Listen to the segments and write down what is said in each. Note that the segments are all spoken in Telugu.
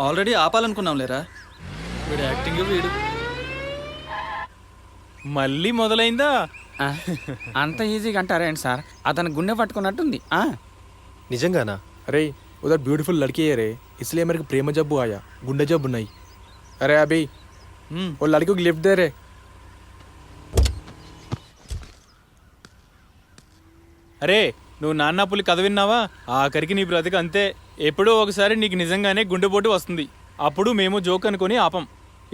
ఆల్రెడీ ఆపాలనుకున్నాం లేరా, వీడు యాక్టింగ్ వీడు. మళ్ళీ మొదలైందా? అంత ఈజీగా అంటారేంటి సార్? అతను గుండె పట్టుకున్నట్టుంది. నిజంగానా? अरे उधर ब्यूटीफुल लड़की है रे, इसलिए मेरे को प्रेम जब्बू आया, गुंडे जब्बू नहीं। अरे अभी वो लड़की को गिफ्ट दे रे। అరే నువ్వు నాన్న పులి కథ విన్నావా? ఆఖరికి నీ బ్రతికి అంతే. ఎప్పుడో ఒకసారి నీకు నిజంగానే గుండెపోటు వస్తుంది, అప్పుడు మేము జోక్ అనుకుని ఆపం.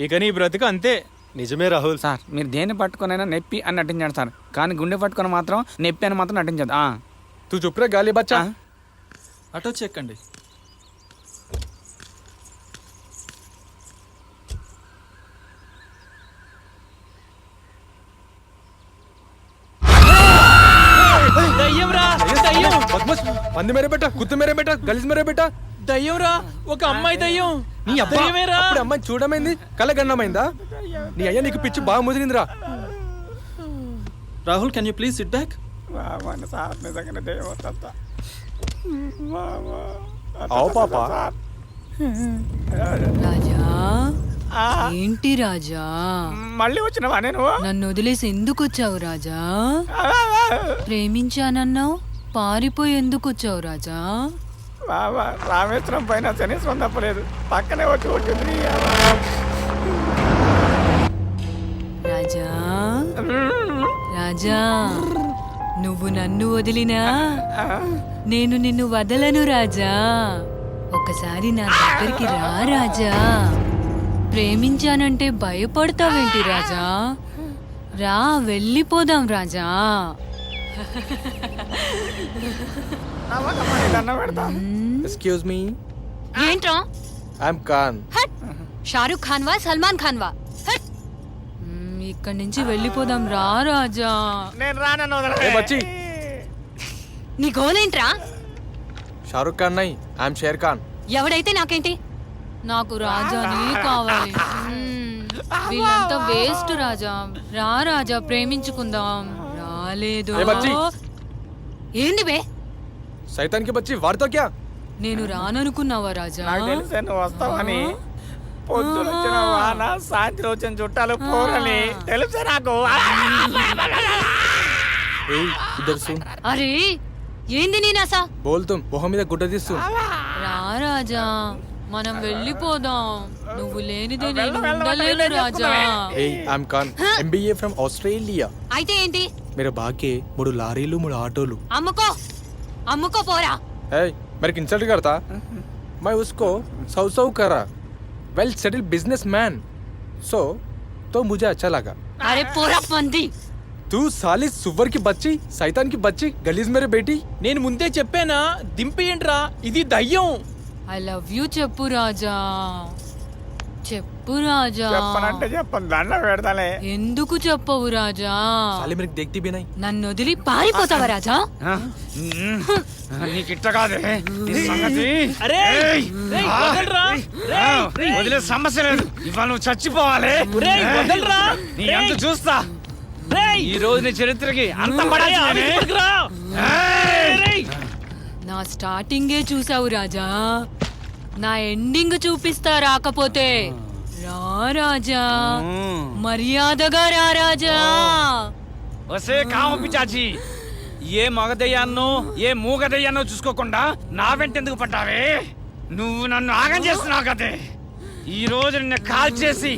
ఇక నీ బ్రతికి అంతే. నిజమే రాహుల్. సార్ మీరు దేన్ని పట్టుకునైనా నొప్పి అని నటించండి సార్, కానీ గుండె పట్టుకుని మాత్రం నొప్పి అని మాత్రం నటించదు. तू चुप रे गाली बच्चा। అటో చెక్కండి. దయ్యం రా, దయ్యం. बदमाश, पंदे मेरे बेटा, कुत्ते मेरे बेटा, गलीज मेरे बेटा। దయ్యం రా, ఒక అమ్మాయి దయ్యం. నీ అబ్బాయిరా? అప్పుడు అమ్మాయి చూడమైంది, కళ్ళ గన్నమైందా? నీ అయ్యా నీకు పిచ్చి బాగా ముదిరిందిరా. Rahul, can you please sit back? आओ पापा। రాజా, ఏంటి రాజా? మళ్ళీ వచ్చినవా? నేను నన్ను వదిలేసి ఎందుకు వచ్చావు రాజా? ప్రేమించానన్నావు, పారిపోయి ఎందుకు వచ్చావు రాజా? రామేశ్వరం పైన శనీశ్వరం తప్పలేదు, పక్కనే వచ్చి కొట్టింది. రాజా రాజా, నువ్వు నన్ను వదిలినా నేను నిన్ను వదలను రాజా. ఒకసారి నా దగ్గరికి రా రాజా. ప్రేమించానంటే భయపడతావేంటి రాజా? రా, వెళ్ళిపోదాం రాజా. एक्सक्यूज मी, ఏంట్రా? I am Khan. షారుఖ్ ఖాన్ వా, సల్మాన్ ఖాన్ వా? ఇక్కడి నుంచి వెళ్ళిపోదాం రా రాజా. నేను రానను. ए बच्ची, నీ గోలేంట్రా? शाहरुख खान नहीं, आई एम शेर खान। ఎవడైతే నాకేంటి, నాకు రాజానే కావాలి. వీళ్ళంతా వేస్ట్ రాజా. రా రాజా, ప్రేమించుకుందాం. రాలేదు. ఏ బచ్చి? ఏంది బే? शैतान की बच्ची, वार तो क्या? నేను రాననుకున్నావా రాజా? నాకు తెలుసా నువ్వు వస్తావని. పొద్దున వచ్చిన వాన, సాయంత్రం వచ్చిన చుట్టాలు పోరని తెలుసా నాకు. ए इधर सुन, అరే ఏంది నీ నాసా? बोल तुम मोह మీద గుడ్డ తీస్తూ। రా రాజా, మనం వెళ్ళిపోదాం. నువ్వు లేనిదే నేను ఉండలేను రాజా. ए I am Khan, MBA from Australia. అయితే ఏంటి? मेरे भाग्य 3 లారీలు 3 ఆటోలు। అమ్ముకో, అమ్ముకో పోరా. ए मेरे को इंसल्ट करता, मैं उसको सौ करा, वेल सेटल्ड बिजनेसमैन, सो तो मुझे अच्छा लगा। అరే పోరా పంది. तू साली सुवर की बच्ची, शैतान की बच्ची, गलीज मेरे बेटी। నేను ముందే చెప్పానా, దింపేయండిరా, ఇది దయ్యం. ఐ లవ్ యూ చెప్పు రాజా, చెప్పు రాజా. చెప్పనంటే చెప్పను, దండ పెడతానే. ఎందుకు చెప్పవు రాజా? साली मेरे को देखती भी नहीं। నన్ను వదిలి పారిపోతావా రాజా? నీకు ఇట్ట కాదే ఈ సంగతి. అరే రేయ్, వదలరా. రేయ్, వదిలే సమస్య లేదు, ఇవాళ నువ్వు చచ్చిపోవాలి. రేయ్, వదలరా. నీ అంత చూస్తా. రేయ్, ఈ రోజు నీ చరిత్రకి అంత పడాలి. ఆవేశపడకురా. రేయ్, నా స్టార్టింగే చూసావు రాజా, నా ఎండింగ్ చూపిస్తా. రాకపోతే రా రాజా, మర్యాదగా రా రాజా. వసే కాము పిచాచి, ఏ మగదయ్యాన్నో ఏ మూగదయ్యాన్నో చూసుకోకుండా నా వెంట ఎందుకు పడ్డావే? నువ్వు నన్ను ఆగం చేస్తున్నావు కదే. ఈ రోజు నిన్ను కాల్ చేసి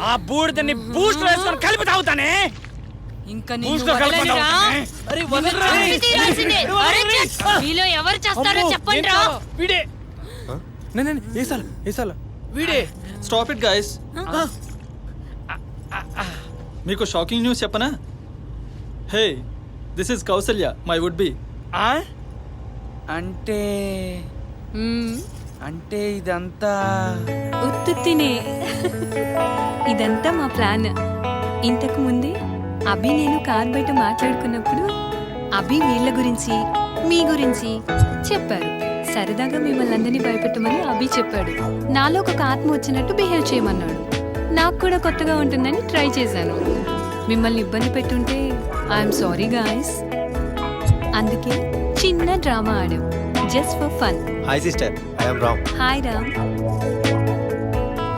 ఆ బూడిదని బూస్ట్ వేసుకొని కలిపి తాగుతానే. ఇంకా బూస్ట్ నిన్ను కలిపి వదలనురా. తాగుతానే. అరే వదలరా. చంపి తీరాల్సిందే. అరే ఛ! మీలో ఎవరు చేస్తారో చెప్పండి రా. వీడే, नहीं नहीं ये साला వీడే. Stop it guys. మీకు షాకింగ్ న్యూస్ చెప్పనా? Hey, this is Kausalya, my would be. అంటే అంటే ఇదంతా ఉత్తుత్తినే. ఇదంతా మా ప్లాన్. ఇంతకు ముందే అభి నేను కార్ బయట మాట్లాడుకున్నప్పుడు అభి వీళ్ళ గురించి మీ గురించి చెప్పారు. సరదాగా మిమ్మల్ని అందరినీ భయపెట్టమని అభి చెప్పాడు. నాలో ఒక ఆత్మ వచ్చినట్టు బిహేవ్ చేయమన్నాడు. నాకు కూడా కొత్తగా ఉంటుందని ట్రై చేశాను. మిమ్మల్ని ఇబ్బంది పెట్టుంటే ఐఎమ్ సారీ గాయ్స్. అందుకే చిన్న డ్రామా ఆడాం, just for fun. Hi sister, I am Ram. Hi Ram.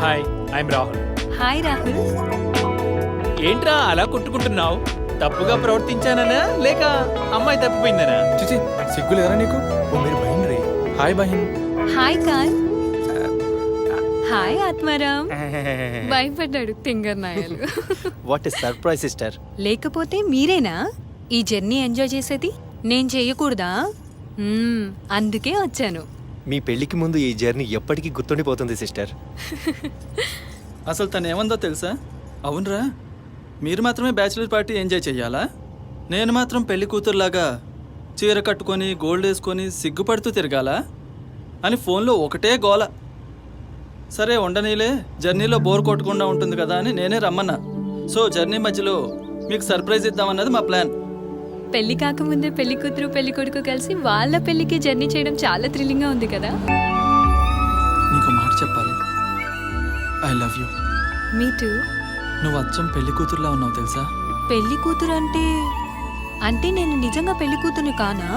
Hi I am Rahul. Hi Rahul. ఏంట్రా అలా కొట్టుకుంటున్నావు? తప్పుగా ప్రవర్తించాననా లేక అమ్మాయి తప్పిపోయిందనా? చిచి సిగ్గు లేరా నీకు? ఓ మీరు బహిన్ రే. హాయ్ బహిన్. హాయ్ కాల్. హాయ్ ఆత్మారాం. భయపడ్డాడు తింగర్ నాయలు. What is surprise sister. లేకపోతే మీరేనా ఈ జర్నీ ఎంజాయ్ చేసేది? నేను చేయకూడదా? అందుకే వచ్చాను. మీ పెళ్లికి ముందు ఈ జర్నీ ఎప్పటికీ గుర్తుండిపోతుంది సిస్టర్. అసలు తను ఏమందో తెలుసా? అవునరా, మీరు మాత్రమే బ్యాచిలర్ పార్టీ ఎంజాయ్ చెయ్యాలా? నేను మాత్రం పెళ్లి కూతురులాగా చీర కట్టుకొని గోల్డ్ వేసుకొని సిగ్గుపడుతూ తిరగాలా అని ఫోన్లో ఒకటే గోల. సరే ఉండనీలే, జర్నీలో బోర్ కొట్టకుండా ఉంటుంది కదా అని నేనే రమ్మన్నా. సో జర్నీ మధ్యలో మీకు సర్ప్రైజ్ ఇద్దామన్నది మా ప్లాన్. పెళ్లి కాకముందే పెళ్లి కూతురు పెళ్లి కొడుకు కలిసి వాళ్ళ పెళ్లికి జర్నీ చేయడం చాలా థ్రిల్లింగ్గా ఉంది కదా. నీకు మాట చెప్పాలి. I love you. Me two. నువ్వు అచ్చం పెళ్లి కూతురులా ఉన్నావు తెలుసా? పెళ్లి కూతురు అంటే నేను నిజంగా పెళ్లి కూతురుని కానా?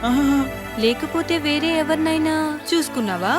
ఆహా. లేకపోతే వేరే ఎవరినైనా చూసుకున్నావా?